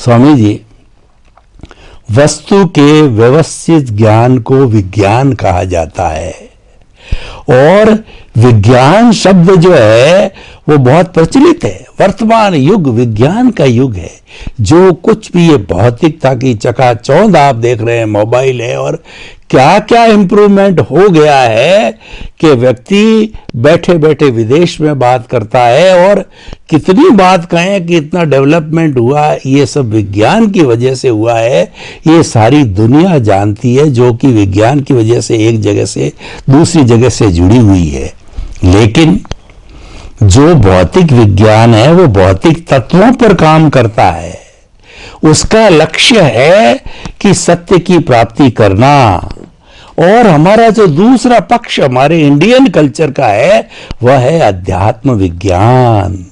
स्वामी जी, वस्तु के व्यवस्थित ज्ञान को विज्ञान कहा जाता है और विज्ञान शब्द जो है वो बहुत प्रचलित है। वर्तमान युग विज्ञान का युग है। जो कुछ भी ये भौतिकता की चकाचौंध आप देख रहे हैं, मोबाइल है और क्या क्या इंप्रूवमेंट हो गया है कि व्यक्ति बैठे बैठे विदेश में बात करता है। और कितनी बात कहें कि इतना डेवलपमेंट हुआ, ये सब विज्ञान की वजह से हुआ है। ये सारी दुनिया जानती है, जो कि विज्ञान की वजह से एक जगह से दूसरी जगह से जुड़ी हुई है। लेकिन जो भौतिक विज्ञान है वो भौतिक तत्वों पर काम करता है। उसका लक्ष्य है कि सत्य की प्राप्ति करना। और हमारा जो दूसरा पक्ष हमारे इंडियन कल्चर का है वह है अध्यात्म विज्ञान।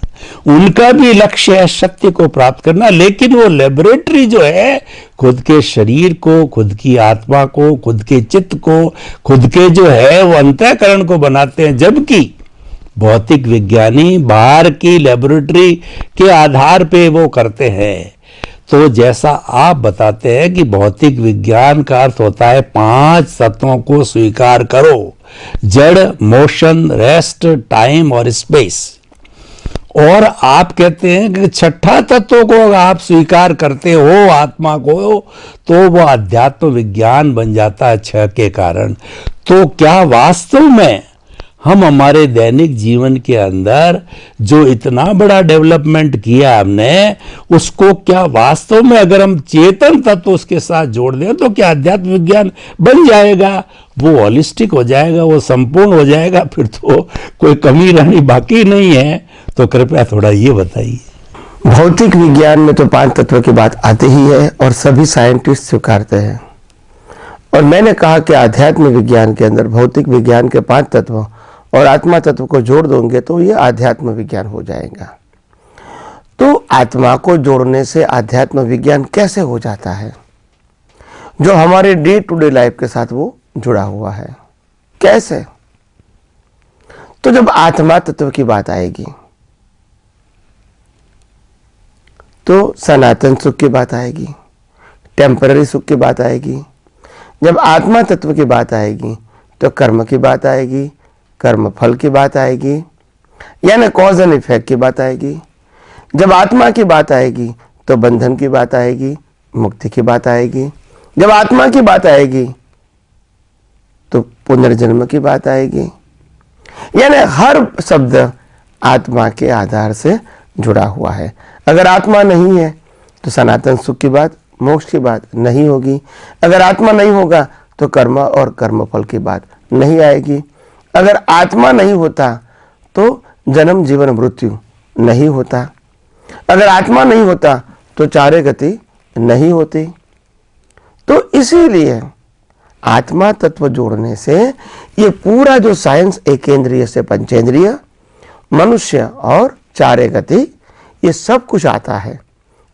उनका भी लक्ष्य है सत्य को प्राप्त करना, लेकिन वो लेबोरेटरी जो है खुद के शरीर को, खुद की आत्मा को, खुद के चित्त को, खुद के जो है वो अंतःकरण को बनाते हैं। जबकि भौतिक विज्ञानी बाहर की लेबोरेटरी के आधार पे वो करते हैं। तो जैसा आप बताते हैं कि भौतिक विज्ञान का अर्थ होता है 5 तत्वों को स्वीकार करो, जड़, मोशन, रेस्ट, टाइम और स्पेस। और आप कहते हैं कि छठा तत्व को अगर आप स्वीकार करते हो, आत्मा को, तो वो अध्यात्म विज्ञान बन जाता है 6 के कारण। तो क्या वास्तव में हम हमारे दैनिक जीवन के अंदर जो इतना बड़ा डेवलपमेंट किया हमने, उसको क्या वास्तव में अगर हम चेतन तत्व उसके साथ जोड़ दें तो क्या अध्यात्म विज्ञान बन जाएगा? वो होलिस्टिक हो जाएगा, वो संपूर्ण हो जाएगा, फिर तो कोई कमी रहनी बाकी नहीं है। तो कृपया थोड़ा ये बताइए। भौतिक विज्ञान में तो 5 तत्व की बात आती ही है और सभी साइंटिस्ट स्वीकारते हैं। और मैंने कहा कि आध्यात्म विज्ञान के अंदर भौतिक विज्ञान के 5 तत्व और आत्मा तत्व को जोड़ दोगे तो ये आध्यात्म विज्ञान हो जाएगा। तो आत्मा को जोड़ने से आध्यात्म विज्ञान कैसे हो जाता है, जो हमारे डे टू डे लाइफ के साथ वो जुड़ा हुआ है? कैसे? तो जब आत्मा तत्व की बात आएगी तो सनातन सुख की बात आएगी, टेम्पररी सुख की बात आएगी। जब आत्मा तत्व की बात आएगी तो कर्म की बात आएगी, कर्म फल की बात आएगी, यानी कॉज एंड इफेक्ट की बात आएगी। जब आत्मा की बात आएगी तो बंधन की बात आएगी, मुक्ति की बात आएगी। जब आत्मा की बात आएगी तो पुनर्जन्म की बात आएगी। यानी हर शब्द आत्मा के आधार से जुड़ा हुआ है। अगर आत्मा नहीं है तो सनातन सुख की बात, मोक्ष की बात नहीं होगी। अगर आत्मा नहीं होगा तो कर्म और कर्मफल की बात नहीं आएगी। अगर आत्मा नहीं होता तो जन्म जीवन मृत्यु नहीं होता। अगर आत्मा नहीं होता तो चारे गति नहीं होती। तो इसीलिए आत्मा तत्व जोड़ने से ये पूरा जो साइंस एकेंद्रिय से पंचेंद्रिय, मनुष्य और चारे गति, ये सब कुछ आता है।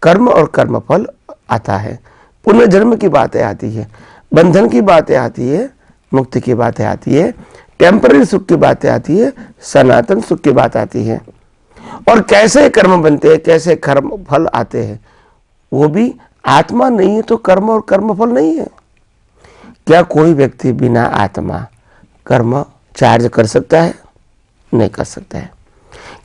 कर्म और कर्मफल आता है, पुनर्जन्म की बातें आती है, बंधन की बातें आती है, मुक्ति की बातें आती है, टेम्पररी सुख की बातें आती है, सनातन सुख की बात आती है। और कैसे कर्म बनते हैं, कैसे कर्म फल आते हैं, वो भी आत्मा नहीं है तो कर्म और कर्मफल नहीं है। क्या कोई व्यक्ति बिना आत्मा कर्म चार्ज कर सकता है? नहीं कर सकता है।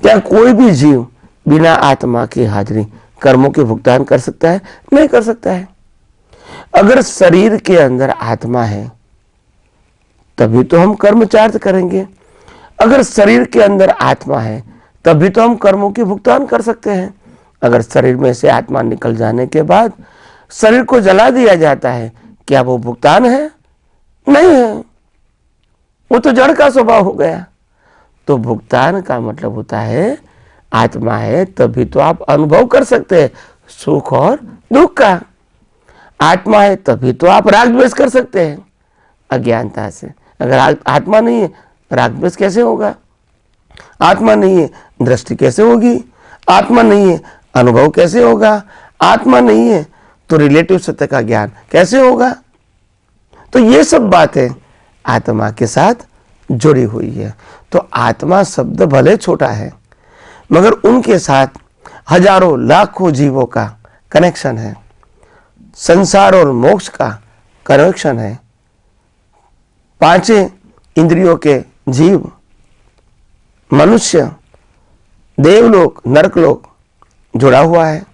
क्या कोई भी जीव बिना आत्मा की हाजिरी कर्मों के भुगतान कर सकता है? नहीं कर सकता है। अगर शरीर के अंदर आत्मा है तभी तो हम कर्म चार्ज करेंगे। अगर शरीर के अंदर आत्मा है तभी तो हम कर्मों की भुगतान कर सकते हैं। अगर शरीर में से आत्मा निकल जाने के बाद शरीर को जला दिया जाता है, क्या वो भुगतान है? नहीं है, वो तो जड़ का स्वभाव हो गया। तो भुगतान का मतलब होता है आत्मा है तभी तो आप अनुभव कर सकते हैं सुख और दुख का। आत्मा है तभी तो आप राग द्वेष कर सकते हैं अज्ञानता से। अगर आत्मा नहीं है राग द्वेष कैसे होगा? आत्मा नहीं है दृष्टि कैसे होगी? आत्मा नहीं है अनुभव कैसे होगा? आत्मा नहीं है तो रिलेटिव सत्य का ज्ञान कैसे होगा? तो ये सब बातें आत्मा के साथ जुड़ी हुई है। तो आत्मा शब्द भले छोटा है मगर उनके साथ हजारों लाखों जीवों का कनेक्शन है, संसार और मोक्ष का कनेक्शन है, पांचों इंद्रियों के जीव, मनुष्य, देवलोक, नरकलोक जुड़ा हुआ है,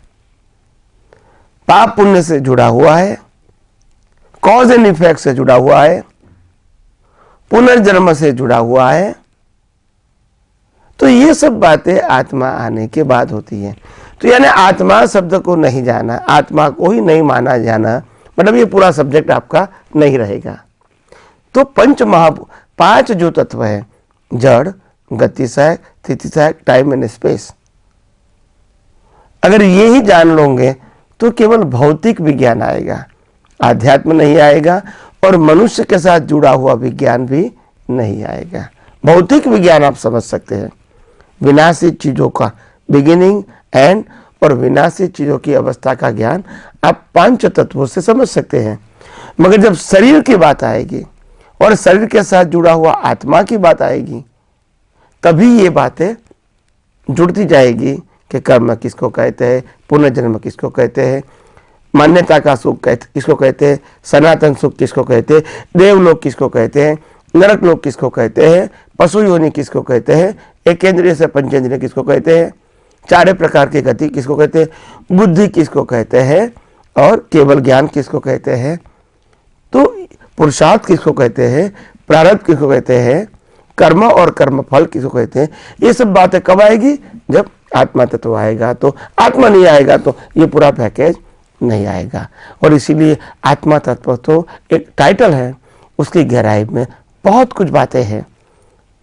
पाप पुण्य से जुड़ा हुआ है, कॉज एंड इफेक्ट से जुड़ा हुआ है, पुनर्जन्म से जुड़ा हुआ है। तो ये सब बातें आत्मा आने के बाद होती है। तो यानी आत्मा शब्द को नहीं जाना, आत्मा को ही नहीं माना जाना, मतलब ये पूरा सब्जेक्ट आपका नहीं रहेगा। तो पांच जो तत्व है, जड़, गति सहायक, स्थिति सहायक, टाइम एंड स्पेस, अगर ये ही जान लोगे तो केवल भौतिक विज्ञान आएगा, आध्यात्म नहीं आएगा, और मनुष्य के साथ जुड़ा हुआ विज्ञान भी नहीं आएगा। भौतिक विज्ञान आप समझ सकते हैं, विनाशी चीजों का बिगिनिंग, एंड, और विनाशी चीजों की अवस्था का ज्ञान आप पांच तत्वों से समझ सकते हैं। मगर जब शरीर की बात आएगी और शरीर के साथ जुड़ा हुआ आत्मा की बात आएगी, तभी ये बातें जुड़ती जाएगी कि कर्म किसको कहते हैं, पुनर्जन्म किसको कहते हैं, मान्यता का सुख किसको कहते हैं, सनातन सुख किसको कहते हैं, देवलोक किसको कहते हैं, नरक लोक किसको कहते हैं, पशु योनि किसको कहते हैं, एकेंद्रिय से पंचेंद्रिय किसको कहते हैं, चार प्रकार की गति किसको कहते हैं, बुद्धि किसको कहते हैं, और केवल ज्ञान किसको कहते हैं, तो पुरुषार्थ किसको कहते हैं, प्रारब्ध किसको कहते हैं, कर्म और कर्म फल किसको कहते हैं। ये सब बातें कब आएगी? जब आत्मा तत्व आएगा। तो आत्मा नहीं आएगा तो ये पूरा पैकेज नहीं आएगा। और इसीलिए आत्मा तत्व तो एक टाइटल है, उसकी गहराई में बहुत कुछ बातें हैं।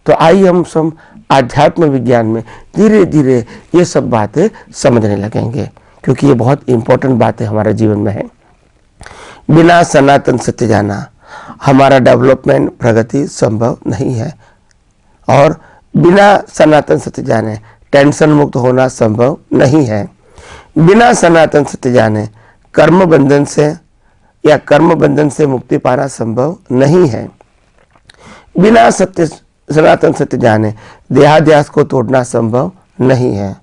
तो आइए हम सब आध्यात्म विज्ञान में धीरे धीरे ये सब बातें समझने लगेंगे, क्योंकि ये बहुत इंपॉर्टेंट बातें हमारे जीवन में है। बिना सनातन सत्य जाना हमारा डेवलपमेंट, प्रगति संभव नहीं है, और बिना सनातन सत्य जाने टेंशन मुक्त होना संभव नहीं है। बिना सनातन सत्य जाने कर्म बंधन से या कर्म बंधन से मुक्ति पाना संभव नहीं है। बिना सनातन सत्य जाने देहाध्यास को तोड़ना संभव नहीं है,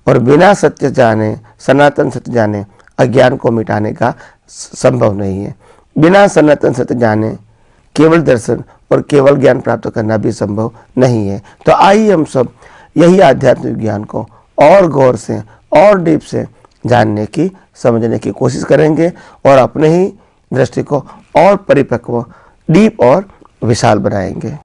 और बिना सत्य जाने, सनातन सत्य जाने अज्ञान को मिटाने का संभव नहीं है। बिना सनातन सत्य जाने केवल दर्शन और केवल ज्ञान प्राप्त करना भी संभव नहीं है। तो आइए हम सब यही आध्यात्मिक विज्ञान को और गौर से और डीप से जानने की, समझने की कोशिश करेंगे, और अपने ही दृष्टि को और परिपक्व, डीप और विशाल बनाएंगे।